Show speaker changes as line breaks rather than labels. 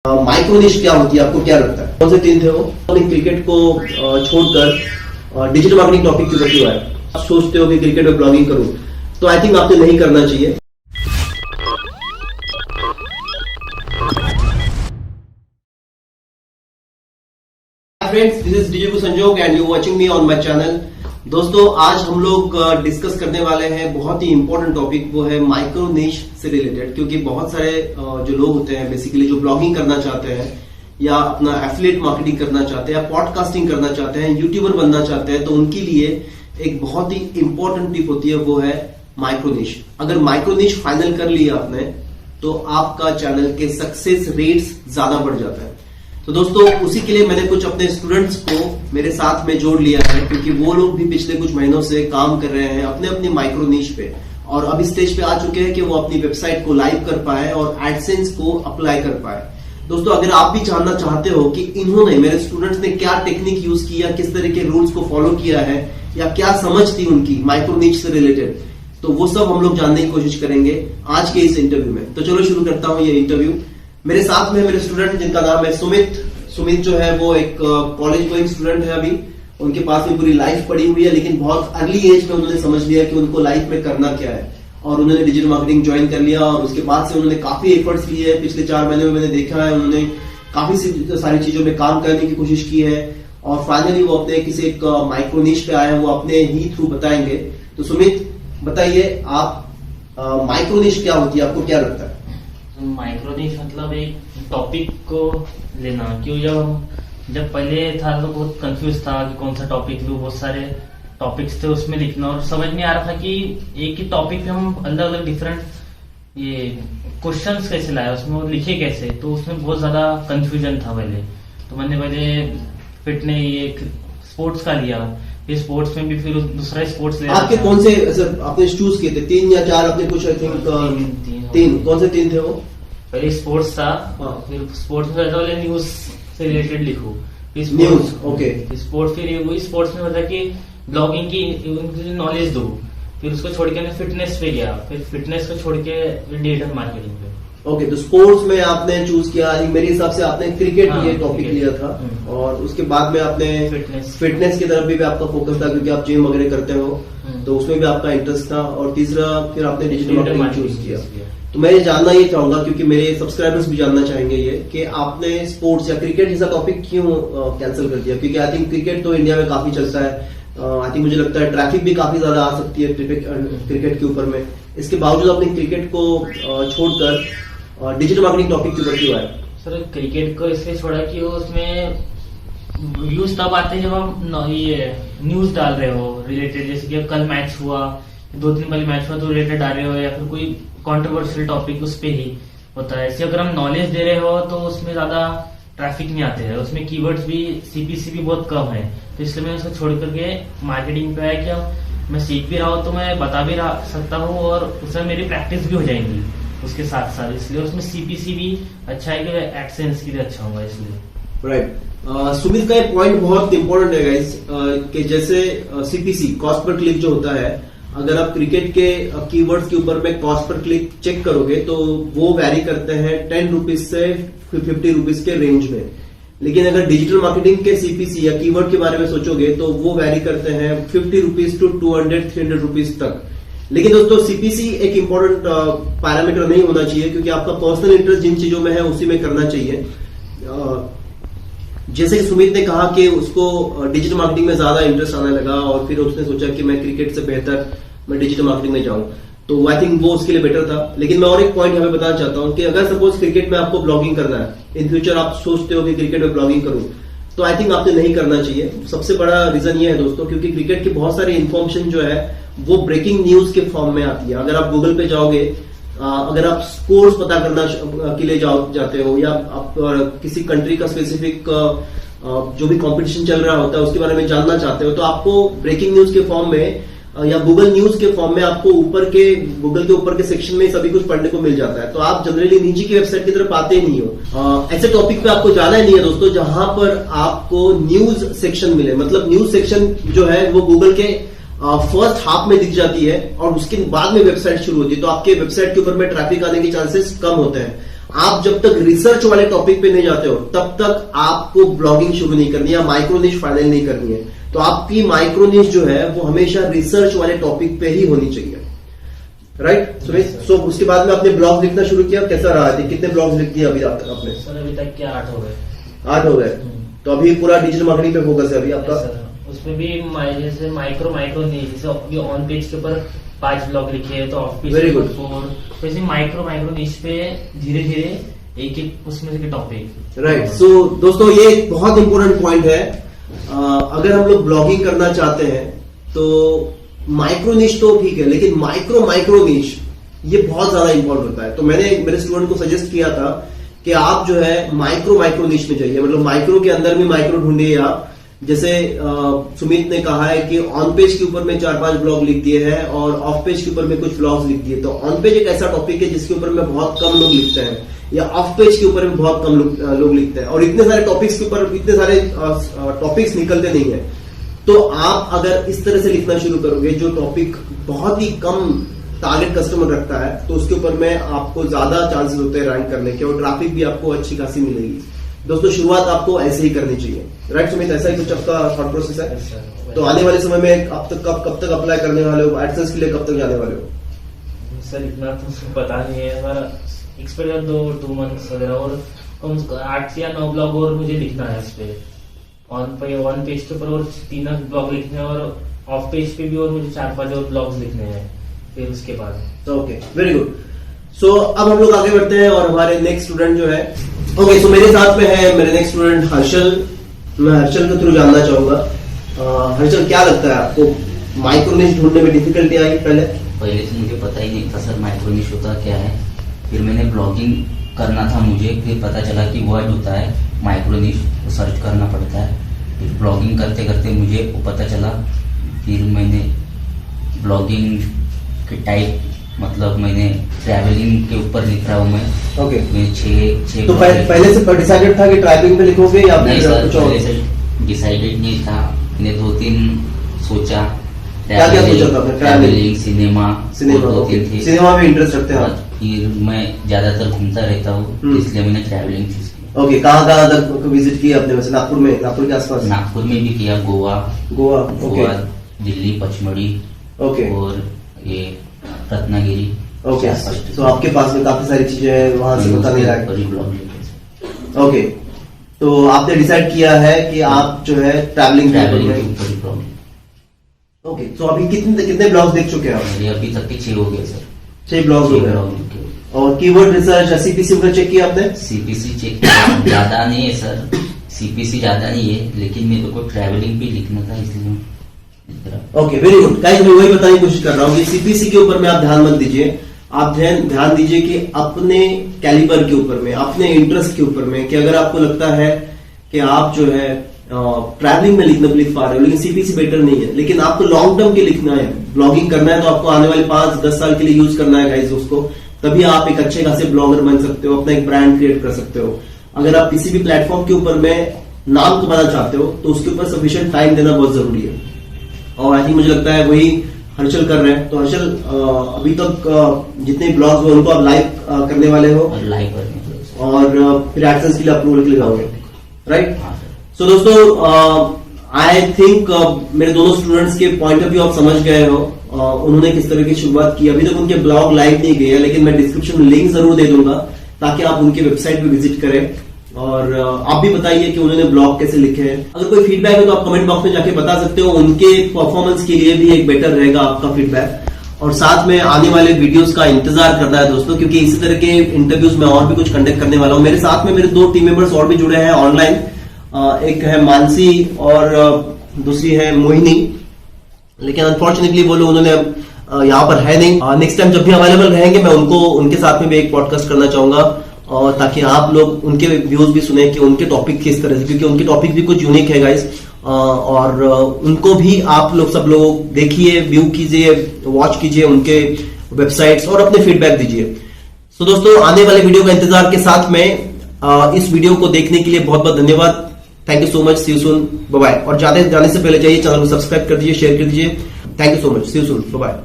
Micro niche क्या होती है, आपको क्या लगता है? कौन से तीन थे वो? क्रिकेट को छोड़कर डिजिटल मार्केटिंग टॉपिक क्यों क्यों आए? आप सोचते हो कि क्रिकेट में ब्लॉगिंग करूं, तो आई थिंक आपको नहीं करना चाहिए। फ्रेंड्स, दिस इज डीजे संजोग and you watching me on my channel. दोस्तों, आज हम लोग डिस्कस करने वाले हैं बहुत ही इंपॉर्टेंट टॉपिक, वो है माइक्रो निश से रिलेटेड। क्योंकि बहुत सारे जो लोग होते हैं बेसिकली जो ब्लॉगिंग करना चाहते हैं या अपना एफिलिएट मार्केटिंग करना चाहते हैं या पॉडकास्टिंग करना चाहते हैं, यूट्यूबर बनना चाहते हैं, तो उनके लिए एक बहुत ही इंपॉर्टेंट टिप होती है, वो है माइक्रो निश। अगर माइक्रो निश फाइनल कर लिया आपने तो आपका चैनल के सक्सेस रेट्स ज्यादा बढ़ जाता है। तो दोस्तों, उसी के लिए मैंने कुछ अपने स्टूडेंट्स को मेरे साथ में जोड़ लिया है, क्योंकि वो लोग भी पिछले कुछ महीनों से काम कर रहे हैं अपने अपने माइक्रो निश पे, और अब इस स्टेज पे आ चुके हैं कि वो अपनी वेबसाइट को लाइव कर पाए और एडसेंस को अप्लाई कर पाए। दोस्तों, अगर आप भी जानना चाहते हो कि इन्होंने, मेरे स्टूडेंट्स ने क्या टेक्निक यूज किया, किस तरह के रूल्स को फॉलो किया है, या क्या समझ थी उनकी माइक्रो निश से रिलेटेड, तो वो सब हम लोग जानने की कोशिश करेंगे आज के इस इंटरव्यू में। तो चलो शुरू करता हूं ये इंटरव्यू। मेरे साथ में मेरे स्टूडेंट जिनका नाम है सुमित। सुमित जो है वो एक कॉलेज गोइंग स्टूडेंट है। अभी उनके पास में पूरी लाइफ पड़ी हुई है, लेकिन बहुत अर्ली एज में उन्होंने समझ लिया कि उनको लाइफ में करना क्या है, और उन्होंने डिजिटल मार्केटिंग ज्वाइन कर लिया। और उसके बाद से उन्होंने काफी एफर्ट्स लिए हैं। पिछले 4 महीने में मैंने देखा है उन्होंने काफी सारी चीजों में काम करने की कोशिश की है, और फाइनली वो अपने किसी एक माइक्रो निश पे आए हैं, वो अपने ही थ्रू बताएंगे। तो सुमित, बताइए आप, माइक्रो निश क्या होती है, आपको क्या लगता है?
माइक्रो निश मतलब एक टॉपिक को लेना। क्यों, जब पहले था तो बहुत कंफ्यूज था कि कौन सा टॉपिक लूं। बहुत सारे टॉपिक्स थे उसमें लिखना, और समझ नहीं आ रहा था कि एक ही टॉपिक पे हम अलग अलग डिफरेंट ये क्वेश्चंस कैसे लाए, उसमें वो लिखे कैसे। तो उसमें बहुत ज्यादा कंफ्यूजन था पहले। तो मैंने पहले फिटनेस ये स्पोर्ट्स का लिया, फिर स्पोर्ट्स में भी फिर दूसरा स्पोर्ट्स लिया।
आपके कौन से आपने चूज किए थे? 3 या 4 आपने कुछ? I think 3। कौन से 3 थे वो?
पहले स्पोर्ट्स था, फिर स्पोर्ट्स में वाले न्यूज से रिलेटेड लिखो, फिर
न्यूज, ओके।
स्पोर्ट्स, फिर वही स्पोर्ट्स में होता कि ब्लॉगिंग की नॉलेज दो। फिर उसको छोड़ के मैं फिटनेस पे गया, फिर फिटनेस को छोड़ के डिजिटल मार्केटिंग पे।
ओके, तो स्पोर्ट्स में आपने चूज किया। मेरे हिसाब से आपने क्रिकेट ये टॉपिक लिया था, और उसके बाद में आपने फिटनेस की तरफ भी आपका फोकस था, क्योंकि आप जिम वगैरह करते हो, तो उसमें भी आपका इंटरेस्ट था। और तीसरा फिर आपने डिजिटल मार्केटिंग चूज किया। तो मैं जानना ये चाहूंगा, क्योंकि मेरे सब्सक्राइबर्स भी जानना चाहेंगे ये, कि आपने स्पोर्ट्स या क्रिकेट जैसा टॉपिक क्यों कैंसिल कर दिया? क्योंकि आई थिंक क्रिकेट तो इंडिया में काफी चलता है। आई थिंक मुझे लगता है ट्रैफिक भी काफी ज्यादा आ सकती है क्रिकेट के ऊपर में। इसके बावजूद आपने क्रिकेट को छोड़कर डिजिटल मार्केटिंग टॉपिक के ऊपर क्यों आए?
सर, क्रिकेट को इसलिए छोड़ा कि उसमें व्यूज तब आते हैं जब हम ये न्यूज डाल रहे हो रिलेटेड, जैसे कि कल मैच हुआ, 2-3 पहले मैच हुआ तो रिलेटेड डाल रहे हो, या फिर कोई कंट्रोवर्शियल टॉपिक उस पे ही होता है। ऐसे अगर हम नॉलेज दे रहे हो तो उसमें ज्यादा ट्रैफिक नहीं आते हैं, उसमें कीवर्ड्स भी, सीपीसी भी बहुत कम है। तो इसलिए मैं उसको छोड़ करके मार्केटिंग पे आया कि मैं सीख भी रहा हूँ तो मैं बता भी सकता हूँ, और उसमें मेरी प्रैक्टिस भी हो जाएंगी उसके साथ साथ। इसलिए उसमें सीपीसी भी अच्छा है कि एडसेंस के लिए अच्छा होगा, इसलिए।
राइट। सुमित का एक पॉइंट बहुत इंपॉर्टेंट है गाइस, कि जैसे सीपीसी, कॉस्ट पर क्लिक जो होता है, अगर आप क्रिकेट के कीवर्ड्स के ऊपर में कॉस्ट पर क्लिक चेक करोगे तो वो वैरी करते हैं 10 रुपीज से 50 रुपीज के रेंज में। लेकिन अगर डिजिटल मार्केटिंग के सीपीसी या कीवर्ड के बारे में सोचोगे तो वो वैरी करते हैं 50 रुपीज टू 200-300 रुपीज तक। लेकिन दोस्तों, सीपीसी एक इंपॉर्टेंट पैरामीटर नहीं होना चाहिए, क्योंकि आपका पर्सनल इंटरेस्ट जिन चीजों में है उसी में करना चाहिए। जैसे कि सुमित ने कहा कि उसको डिजिटल मार्केटिंग में ज्यादा इंटरेस्ट आने लगा, और फिर उसने सोचा कि मैं क्रिकेट से बेहतर मैं डिजिटल मार्केटिंग में जाऊं, तो आई थिंक वो उसके लिए बेटर था। लेकिन मैं और एक पॉइंट हमें बताना चाहता हूं कि अगर सपोज क्रिकेट में आपको ब्लॉगिंग करना है, इन फ्यूचर आप सोचते हो कि क्रिकेट में ब्लॉगिंग करूं, तो आई थिंक आपने नहीं करना चाहिए। सबसे बड़ा रीजन ये है दोस्तों, क्योंकि क्रिकेट की बहुत सारी इन्फॉर्मेशन जो है वो ब्रेकिंग न्यूज के फॉर्म में आती है। अगर आप गूगल पे जाओगे, अगर आप स्कोर्स पता करना के लिए जाते हो, या आप किसी कंट्री का स्पेसिफिक जो भी कंपटीशन चल रहा होता है उसके बारे में जानना चाहते हो, तो आपको ब्रेकिंग न्यूज के फॉर्म में या गूगल न्यूज के फॉर्म में आपको गूगल के ऊपर के सेक्शन में सभी कुछ पढ़ने को मिल जाता है। तो आप जनरली नीचे की वेबसाइट की तरफ आते ही नहीं हो। ऐसे टॉपिक पे आपको जाना ही नहीं है दोस्तों, जहां पर आपको न्यूज सेक्शन मिले। मतलब न्यूज सेक्शन जो है वो गूगल के फर्स्ट हाफ में दिख जाती है, और उसके बाद में वेबसाइट शुरू होती है, तो आपके वेबसाइट के ऊपर में ट्रैफिक आने के चांसेस कम होते हैं। आप जब तक रिसर्च वाले टॉपिक पे नहीं जाते हो तब तक आपको ब्लॉगिंग शुरू नहीं करनी या माइक्रोनिश फाइनल नहीं करनी है। तो आपकी माइक्रोनिश जो है वो हमेशा रिसर्च वाले टॉपिक पे ही होनी चाहिए, राइट सुमित। सो उसके बाद में आपने ब्लॉग लिखना शुरू किया, कैसा रहा है? कितने ब्लॉग्स लिख दिए अभी तक आपने?
सर अभी तक क्या 8 हो गए।
8 हो गए। तो अभी पूरा डिजिटल मार्केटिंग पे फोकस है अभी आपका?
उसमें भी जैसे माइक्रो नहीं, जैसे ऑन पेज के ऊपर 5 ब्लॉग लिखे तो ऑफ पेज
Very good.
4, तो ऐसे माइक्रो नीश पे धीरे धीरे एक उसमें से टॉपिक,
राइट। सो दोस्तों ये एक बहुत इंपॉर्टेंट पॉइंट है। अगर हम लोग ब्लॉगिंग करना चाहते हैं तो माइक्रो निश तो ठीक है, लेकिन माइक्रो निश ये बहुत ज्यादा इंपॉर्टेंट होता है। तो मैंने मेरे स्टूडेंट को सजेस्ट किया था कि आप जो है माइक्रो निश में जाइए, मतलब माइक्रो के अंदर में माइक्रो ढूंढिए आप। जैसे सुमित ने कहा है कि ऑन पेज के ऊपर में 4-5 ब्लॉग लिख दिए हैं और ऑफ पेज के ऊपर में कुछ ब्लॉग्स लिख दिए। तो ऑन पेज एक ऐसा टॉपिक है जिसके ऊपर में बहुत कम लोग लिखते हैं, या ऑफ पेज के ऊपर में बहुत कम लोग लिखते हैं, और इतने सारे टॉपिक्स के ऊपर इतने सारे टॉपिक्स निकलते नहीं है। तो आप अगर इस तरह से लिखना शुरू करोगे जो टॉपिक बहुत ही कम टारगेट कस्टमर रखता है, तो उसके ऊपर में आपको ज्यादा चांसेस होते हैं रैंक करने के, और ट्रैफिक भी आपको अच्छी खासी मिलेगी। दोस्तों शुरुआत आपको ऐसे ही करनी चाहिए, राइट सुमित? ऐसा ही कुछ आपका थॉट प्रोसेस है? तो आने वाले समय में आप तक कब तक अप्लाई करने वाले हो? एडसेंस के लिए कब तक जाने वाले हो?
सर इतना तो पता नहीं है, हमारा एक्सपीरियंस 2 मंथ्स वगैरह, और 8 या 9 ब्लॉग और मुझे लिखना है इस पे। ऑन पेज के ऊपर और 3 ब्लॉग लिखने हैं, और ऑफ पेज पे भी और मुझे 4-5 और ब्लॉग्स लिखने हैं फिर उसके बाद।
Okay, very good. सो अब हम लोग आगे बढ़ते हैं और हमारे नेक्स्ट स्टूडेंट जो है, ओके, सो मेरे साथ में है मेरे नेक्स्ट स्टूडेंट हर्षल। मैं हर्षल के थ्रू जानना चाहूंगा, हर्षल क्या लगता है आपको माइक्रोनिश ढूंढने में डिफिकल्टी आई? पहले
तो मुझे पता ही नहीं था सर माइक्रोनिश होता क्या है। फिर मैंने ब्लॉगिंग करना था मुझे, फिर पता चला कि वर्ड होता है माइक्रोनिश, तो सर्च करना पड़ता है। फिर ब्लॉगिंग करते करते मुझे वो पता चला, फिर मैंने ब्लॉगिंग के टाइप, मतलब मैंने ट्रैवलिंग के ऊपर लिख रहा हूँ मैं।
ओके,
मैं 6
तो पहले से डिसाइडेड था कि ट्रैवलिंग पे लिखोगे या
नहीं सर,
कुछ और?
पहले से डिसाइडेड नहीं था। मैंने 2-3 सोचा,
क्या सोचा था?
ट्रैवलिंग, सिनेमा
ओके, सिनेमा में इंटरेस्ट रखते हैं आप?
फिर मैं ज्यादातर घूमता रहता हूँ, इसलिए मैंने ट्रैवलिंग चूज किया।
ओके, कहाँ तक विजिट किया आपने? वैसे नागपुर में, नागपुर के आसपास?
नागपुर में भी किया, गोवा,
ओके,
दिल्ली, पचमढ़ी,
ओके,
और ये रत्नागिरी।
ओके। तो आपके पास में काफी सारी चीजें हैं, वहां से पता नहीं लगा। ओके, तो आपने डिसाइड किया है कि आप जो है ट्रैवलिंग
ट्रैवलिंग।
ओके, तो अभी कितने ब्लॉग्स देख चुके हैं आप?
अभी तक के 6 हो गए सर।
6 ब्लॉग्स हो गए। और कीवर्ड रिसर्च सीपीसी वगैरह चेक किया आपने?
सीपीसी चेक किया, ज्यादा नहीं है सर, सीपीसी ज्यादा नहीं है, लेकिन मेरे को ट्रैवलिंग भी लिखना था इसलिए।
ओके, वेरी गुड गाइस, मैं वही बताने की कोशिश कर रहा हूँ कि सीपीसी के ऊपर में आप ध्यान मत दीजिए, आप ध्यान दीजिए कि अपने कैलिबर के ऊपर में, अपने इंटरेस्ट के ऊपर में, कि अगर आपको लगता है कि आप जो है ट्रैवलिंग में लिख पा रहे हो, लेकिन सीपीसी बेटर नहीं है, लेकिन आपको लॉन्ग टर्म के लिखना है, ब्लॉगिंग करना है, तो आपको आने वाले 5-10 साल के लिए यूज करना है गाइस उसको, तभी आप एक अच्छे खासे ब्लॉगर बन सकते हो, अपना एक ब्रांड क्रिएट कर सकते हो। अगर आप किसी भी प्लेटफॉर्म के ऊपर में नाम कमाना चाहते हो तो उसके ऊपर सफिशिएंट टाइम देना बहुत जरूरी है, और आई थिंक मुझे लगता है वही हर्षल कर रहे हैं। तो हर्षल, अभी तक जितने ब्लॉग्स हुए उनको आप लाइव करने वाले हो,
लाइव करने,
और फिर एडसेंस के लिए अप्रूवल के लिए जाओगे, राइट? सो दोस्तों, आई थिंक मेरे दोनों स्टूडेंट्स के पॉइंट ऑफ व्यू आप समझ गए हो, उन्होंने किस तरह की शुरुआत की। अभी तक उनके ब्लॉग लाइव नहीं गए, लेकिन मैं डिस्क्रिप्शन में लिंक जरूर दे दूंगा ताकि आप उनके वेबसाइट पे विजिट करें, और आप भी बताइए कि उन्होंने ब्लॉग कैसे लिखे हैं। अगर कोई फीडबैक है तो आप कमेंट बॉक्स में जाके बता सकते हो, उनके परफॉर्मेंस के लिए भी एक बेटर रहेगा आपका फीडबैक। और साथ में आने वाले वीडियोस का इंतजार करना है दोस्तों, क्योंकि इसी तरह के इंटरव्यूज में और भी कुछ कंडक्ट करने वाला हूं। मेरे साथ में मेरे 2 टीम मेंबर्स और भी जुड़े हैं ऑनलाइन, एक है मानसी और दूसरी है मोहिनी, लेकिन अनफॉर्चुनेटली वो लोग उन्होंने यहाँ पर है नहीं। नेक्स्ट टाइम जब भी अवेलेबल रहेंगे मैं उनके साथ में भी एक पॉडकास्ट करना चाहूंगा, और ताकि आप लोग उनके व्यूज भी सुने कि उनके टॉपिक किस तरह से, क्योंकि उनके टॉपिक भी कुछ यूनिक है गाइस, और उनको भी आप लोग सब लोग देखिए, व्यू कीजिए, वॉच कीजिए उनके वेबसाइट्स, और अपने फीडबैक दीजिए। सो दोस्तों, आने वाले वीडियो का इंतजार के साथ में इस वीडियो को देखने के लिए बहुत बहुत धन्यवाद। Thank you so much, see you soon, bye bye. और जाने से पहले चाहिए चैनल को सब्सक्राइब कर दीजिए, शेयर कर दीजिए। Thank you so much, see you soon, bye bye.